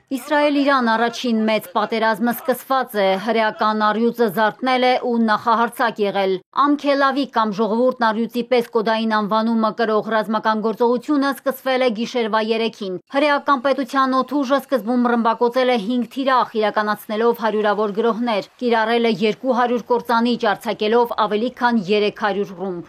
Իսրայել-Իրան առաջին մեծ պատերազմը սկսված է, հրեական առյուծը զարթնել է ու նախահարցակ եղել։ Ամ-Քելավի կամ ժողովուրդն առյուծի պես կոդային անվանումը կրող ռազմական գործողությունը սկսվել է գիշերվա 3-ին։ Հրեական պետության օդուժը սկզբում ռմբակոծել է 5 թիրախ, իրականացնելով հարյուրավոր գրոհներ, կիրառել է 200 կործանիչ, արձակելով ավելի քան 300 ռումբ։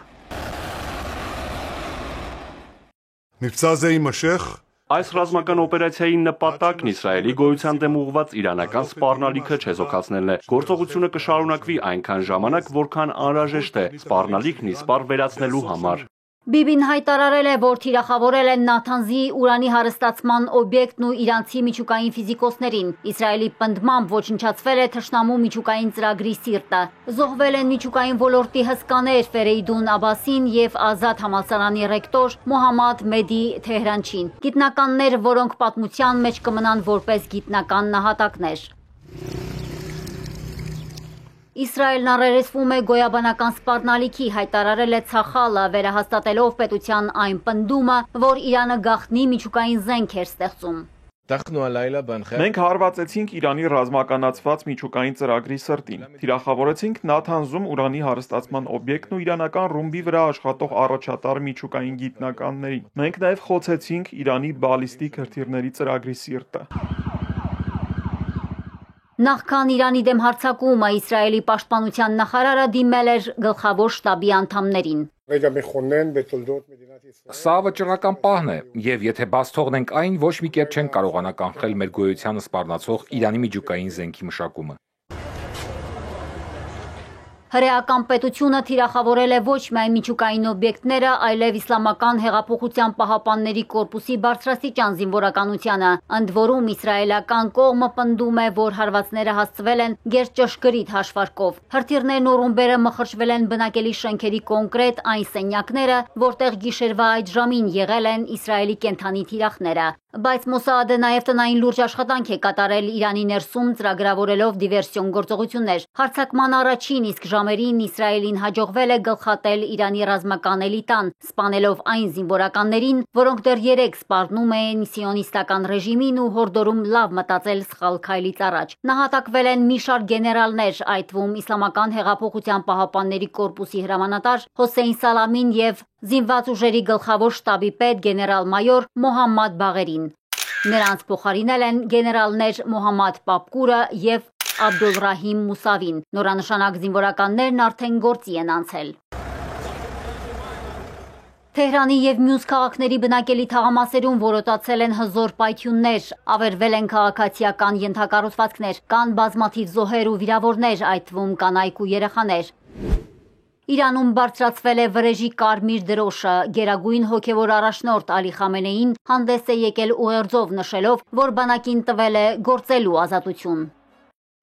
Այս ռազմական օպերացիայի նպատակն Իսրայելի գոյության դեմ ուղղված իրանական սպառնալիքը չեզոքացնելն է։ Գործողությունը կշարունակվի այնքան ժամանակ, որքան անհրաժեշտ է սպառնալիքն իսպառ վերացնելու համար։ Բիբին հայտարարել է, որ թիրախավորել են Նաթանզի ուրանի հարստացման օբյեկտն ու իրանցի միջուկային ֆիզիկոսներին։ Իսրայելի պնդմամբ ոչնչացվել է թշնամու միջուկային ծրագրի սիրտը։ Զոհվել են միջուկային ոլորտի հսկաներ Ֆերեյդուն Աբասին և Ազատ համալսարանի ռեկտոր Մոհամմադ Մեդի Թեհրանչին։ Գիտնականներ, որոնք պատմության մեջ կմնան որպես գիտնական նահատակներ։ Իսրայելն առերեսվում է գոյաբանական սպառնալիքի, հայտարարել է Ցախալը, վերահաստատելով պետության այն պնդումը, որ Իրանը գաղտնի միջուկային զենք էր ստեղծում։ Մենք հարվածեցինք Իրանի ռազմականացված միջուկային ծրագրի սրտին, թիրախավորեցինք Նաթանզում ուրանի հարստացման օբյեկտն ու իրանական ռումբի վրա աշխատող առաջատար միջուկային գիտնականներին։ Մենք նաև խոցեցինք Իրանի բալիստիկ հրթիռների ծրագրի սիրտը։ Նախքան Իրանի դեմ հարձակումը Իսրայելի պաշտպանության նախարարը դիմել էր գլխավոր շտաբի անդամներին։ Սա վճռական պահն է, եւ եթե բաց թողնենք այն, ոչ մի կերպ չեն կարողանա կանխել մեր գոյությանը սպառնացող Իրանի միջուկային զենքի մշակումը։ Հրեական պետությունը թիրախավորել է ոչ միայն միջուկային օբյեկտները, այլև Իսլամական հեղափոխության պահապանների կորպուսի բարձրաստիճան զինվորականությանը, ընդ որում իսրայելական կողմը պնդում է, որ հարվածները հասցվել են գերճշգրիտ հաշվարկով։ Հրթիռներն ու ռումբերը մխրճվել են բնակելի շենքերի կոնկրետ այն սենյակները, որտեղ գիշերվա այդ ժամին եղել են Իսրայելի կենդանի թիրախները։ Բայց Մոսադը նաև տնային լուրջ աշխատանք է կատարել Իրանի ներսում, ծրագրավորելով դիվերսիոն գործողություններ։ Հարձակման առաջին իսկ ժամերին Իսրայելին հաջողվել է գլխատել Իրանի ռազմական էլիտան, սպանելով այն զինվորականներին, որոնք դեռ 3 սպառնում էին սիոնիստական ռեժիմին ու հորդորում լավ մտածել սխալ քայլից առաջ։ Նահատակվել են մի շարք գեներալներ, այդ թվում Իսլամական հեղափոխության պահապանների կորպուսի հրամանատար Հոսեյն Սալամին և Զինված ուժերի գլխավոր շտաբի պետ գեներալ-մայոր Մոհամմադ Բաղերին։ Նրանց փոխարինել են գեներալներ Մոհամմադ Պապկուրը և Աբդոլռահիմ Մուսավին։ Նորանշանակ զինվորականներն արդեն գործի են անցել։ Թեհրանի և մյուս քաղաքների բնակելի թաղամասերում որոտացել են հզոր պայթյուններ, ավերվել են քաղաքացիական ենթակառուցվածքներ, կան բազմաթիվ զոհեր ու վիրավորներ, այդ թվում կանայք ու երեխաներ։ Իրանում բարձրացվել է վրեժի կարմիր դրոշը, գերագույն հոգևոր առաջնորդ Ալի Խամենեին հանդես է եկել ուղերձով նշելով, որ բանակին տվել է գործելու ազատություն։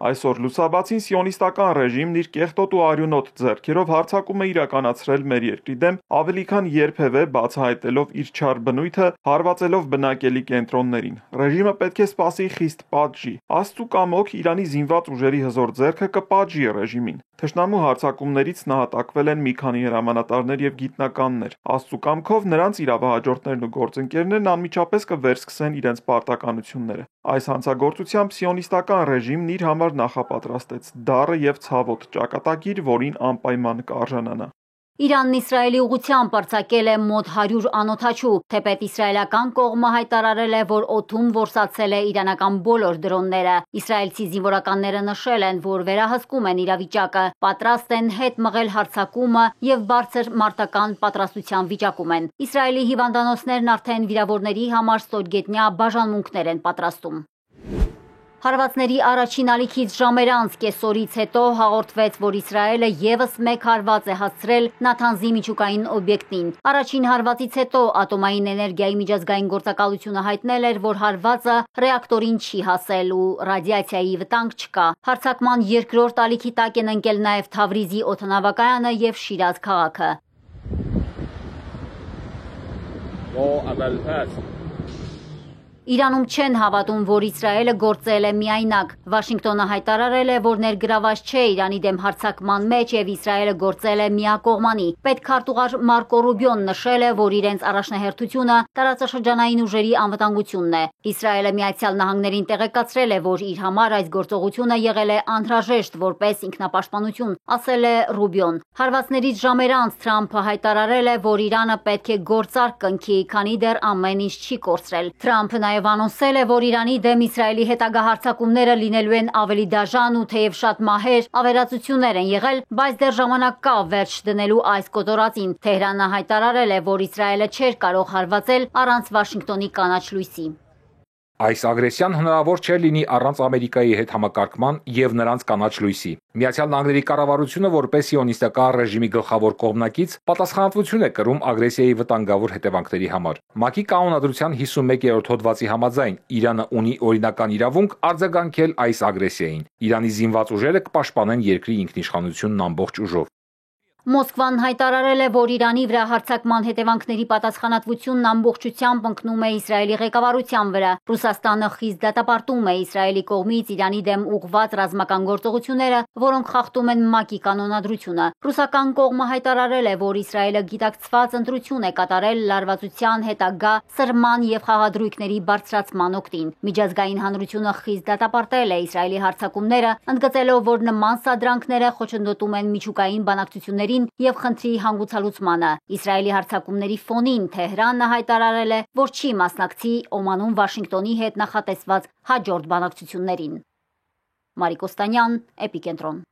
Այսօր լուսաբացին սիոնիստական ռեժիմն իր կեղտոտ ու արյունոտ ձեռքերով հարձակում է իրականացրել մեր երկրի դեմ ավելի քան երբևէ բացահայտելով իր չար բնույթը, հարվածելով բնակելի կենտրոններին։ Ռեժիմը պետք է սպասի խիստ պատժի։ Աստծու կամոք Իրանի զինված ուժերի հզոր ձեռքը կպատժի ռեժիմին։ Թշնամու հարձակումներից նահատակվել են մի քանի հրամանատարներ և գիտնականներ։ Աստծու կամքով նրանց իրավահաջորդներն ու գործընկերներն անմիջապես կվերսկսեն իրենց պարտականությունները։ Այս հանցագործությամբ սիոնիստական ռեժիմն իր համար նախապատրաստեց դառը և ցավոտ ճակատագիր, որին անպայման կարժանանա։ Իրանն Իսրայելի ուղղությամբ արձակել է մոտ 100 անօդաչու, թեպետ իսրայելական կողմը հայտարարել է, որ օդում որսացել է իրանական բոլոր դրոնները։ Իսրայելցի զինվորականները նշել են, որ վերահսկում են իրավիճակը, պատրաստ են հետ մղել հարձակումը և բարձր մարտական պատրաստության վիճակում են։ Իսրայելի հիվանդանոցներն արդեն վիրավորների համար ստորգետնյա բաժանմունքներ են պատրաստում։ Հարվածների առաջին ալիքից ժամեր անց կեսօրից հետո հաղորդվեց, որ Իսրայելը ևս մեկ հարված է հասցրել Նաթանզի միջուկային օբյեկտին։ Առաջին հարվածից հետո Ատոմային էներգիայի միջազգային գործակալությունը հայտնել էր, որ հարվածը ռեակտորին չի հասել ու ռադիացիայի վտանգ չկա։ Հարձակման երկրորդ ալիքի տակ են ընկել նաև Թավրիզի օդանավակայանը և Շիրազ քաղաքը։ Իրանում չեն հավատում, որ Իսրայելը գործել է միայնակ։ Վաշինգտոնը հայտարարել է, որ ներգրաված չէ Իրանի դեմ հարձակման մեջ եւ Իսրայելը գործել է միակողմանի։ Պետքարտուղար Մարկո Ռուբիոն նշել է, որ իրենց առաջնահերթությունը տարածաշրջանային ուժերի անվտանգությունն է։ Իսրայելը Միացյալ Նահանգներին տեղեկացրել է, որ իր համար այս գործողությունը եղել է անհրաժեշտ որպես ինքնապաշտպանություն, ասել է Ռուբիոն։ Հարվածներից ժամեր անց Թրամփը հայտարարել է, որ Իրանը պետք է գործարք կնքի, քանի դեռ ամեն ինչ չի կորցրել։ Թրամփը նաև անոնսել է, որ Իրանի դեմ Իսրայելի հետագա հարձակումները լինելու են ավելի դաժան ու թեև շատ մահեր, ավերածություններ են եղել, բայց դեռ ժամանակ կա վերջ դնելու այս կոտորածին։ Թեհրանը հայտարարել է, որ Իսրայելը չէր կարող հարվածել առանց Վաշինգտոնի կանաչ լույսի։ Այս ագրեսիան հնարավոր չէ լինի առանց Ամերիկայի հետ համակարգման եւ նրանց կանաչ լույսի։ Միացյալ Նահանգների կառավարությունը որպես սիոնիստական ռեժիմի գլխավոր կողմնակից պատասխանատվություն է կրում ագրեսիայի վտանգավոր հետևանքների համար։ ՄԱԿ-ի կանոնադրության 51-րդ հոդվածի համաձայն Իրանը ունի օրինական իրավունք արձագանքել այս ագրեսիային։ Իրանի զինված ուժերը կպաշտպանեն երկրի ինքնիշխանությունն ամբողջ ուժով։ Մոսկվան հայտարարել է, որ Իրանի վրա հարձակման հետևանքների պատասխանատվությունն ամբողջությամբ ընկնում է Իսրայելի ղեկավարության վրա։ Ռուսաստանը խիստ դատապարտում է Իսրայելի կողմից Իրանի դեմ ուղղված ռազմական գործողությունները, որոնք խախտում են ՄԱԿ-ի կանոնադրությունը։ Ռուսական կողմը հայտարարել է, որ Իսրայելը գիտակցված ընտրություն է կատարել լարվածության հետագա սրման եւ խաղադրույքների բարձրացման օգտին։ Միջազգային հանրությունը խիստ դատապարտել է Իսրայելի հարձակումները, ընդգծելով, որ նման սադրանքները խոչընդոտում են միջուկային բանակցությունների եւ խնդրի հանգուցալուծմանը։ Իսրայելի հարձակումների ֆոնին Թեհրանը հայտարարել է, որ չի մասնակցի Օմանում Վաշինգտոնի հետ նախատեսված հաջորդ բանակցություններին։ Մարիկ Օստանյան, Էպիկենտրոն։